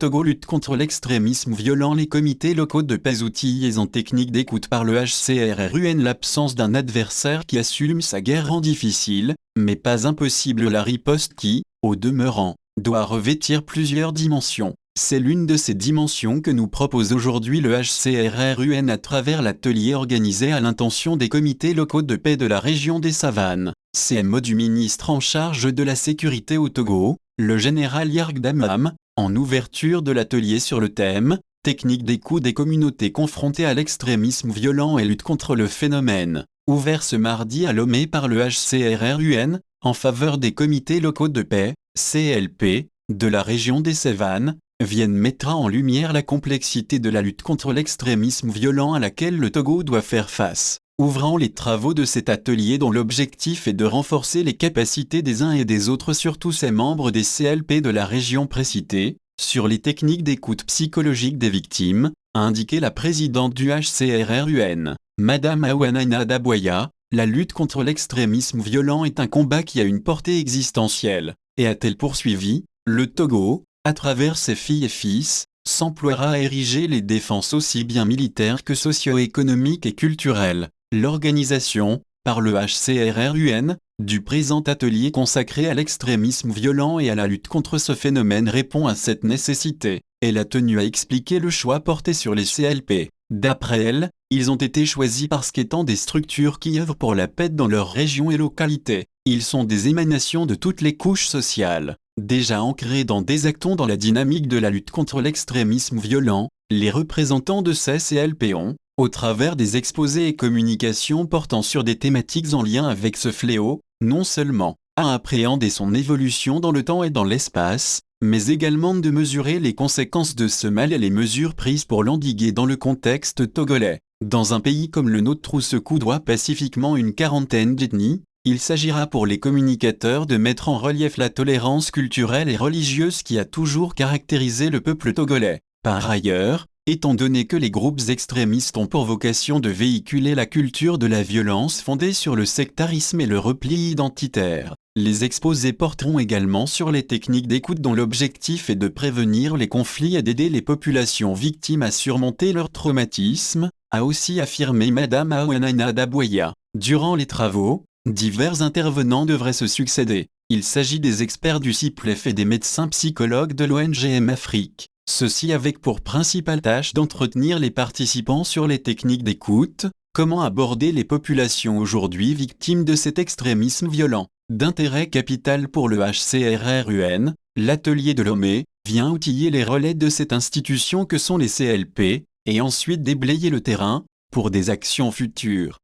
Togo lutte contre l'extrémisme violent. Les comités locaux de paix outillés en technique d'écoute par le HCRRUN. L'absence d'un adversaire qui assume sa guerre rend difficile, mais pas impossible la riposte qui, au demeurant, doit revêtir plusieurs dimensions. C'est l'une de ces dimensions que nous propose aujourd'hui le HCRRUN à travers l'atelier organisé à l'intention des comités locaux de paix de la région des Savanes, CMO du ministre en charge de la sécurité au Togo, le général Yarg Damam, en ouverture de l'atelier sur le thème « Technique d'écoute des communautés confrontées à l'extrémisme violent et lutte contre le phénomène », ouvert ce mardi à Lomé par le HCRRUN, en faveur des comités locaux de paix, CLP, de la région des Savanes, Vienne mettra en lumière la complexité de la lutte contre l'extrémisme violent à laquelle le Togo doit faire face, ouvrant les travaux de cet atelier dont l'objectif est de renforcer les capacités des uns et des autres, surtout ses membres des CLP de la région précitée, sur les techniques d'écoute psychologique des victimes, a indiqué la présidente du HCRRUN, Madame Awanana Daboya. La lutte contre l'extrémisme violent est un combat qui a une portée existentielle, et a-t-elle poursuivi, le Togo, à travers ses filles et fils, s'emploiera à ériger les défenses aussi bien militaires que socio-économiques et culturelles. L'organisation, par le HCRRUN, du présent atelier consacré à l'extrémisme violent et à la lutte contre ce phénomène répond à cette nécessité. Elle a tenu à expliquer le choix porté sur les CLP. D'après elle, ils ont été choisis parce qu'étant des structures qui œuvrent pour la paix dans leur région et localité, ils sont des émanations de toutes les couches sociales. Déjà ancrés dans des actons dans la dynamique de la lutte contre l'extrémisme violent, les représentants de ces CLP ont, au travers des exposés et communications portant sur des thématiques en lien avec ce fléau, non seulement à appréhender son évolution dans le temps et dans l'espace, mais également de mesurer les conséquences de ce mal et les mesures prises pour l'endiguer dans le contexte togolais. Dans un pays comme le nôtre où se coudoient pacifiquement une quarantaine d'ethnies, il s'agira pour les communicateurs de mettre en relief la tolérance culturelle et religieuse qui a toujours caractérisé le peuple togolais. Par ailleurs, étant donné que les groupes extrémistes ont pour vocation de véhiculer la culture de la violence fondée sur le sectarisme et le repli identitaire, les exposés porteront également sur les techniques d'écoute dont l'objectif est de prévenir les conflits et d'aider les populations victimes à surmonter leur traumatisme, a aussi affirmé Madame Awanana Daboya. Durant les travaux, divers intervenants devraient se succéder. Il s'agit des experts du CIPLEF et des médecins psychologues de l'ONGM Afrique. Ceci avec pour principale tâche d'entretenir les participants sur les techniques d'écoute, comment aborder les populations aujourd'hui victimes de cet extrémisme violent. D'intérêt capital pour le HCRRUN, l'atelier de Lomé vient outiller les relais de cette institution que sont les CLP, et ensuite déblayer le terrain pour des actions futures.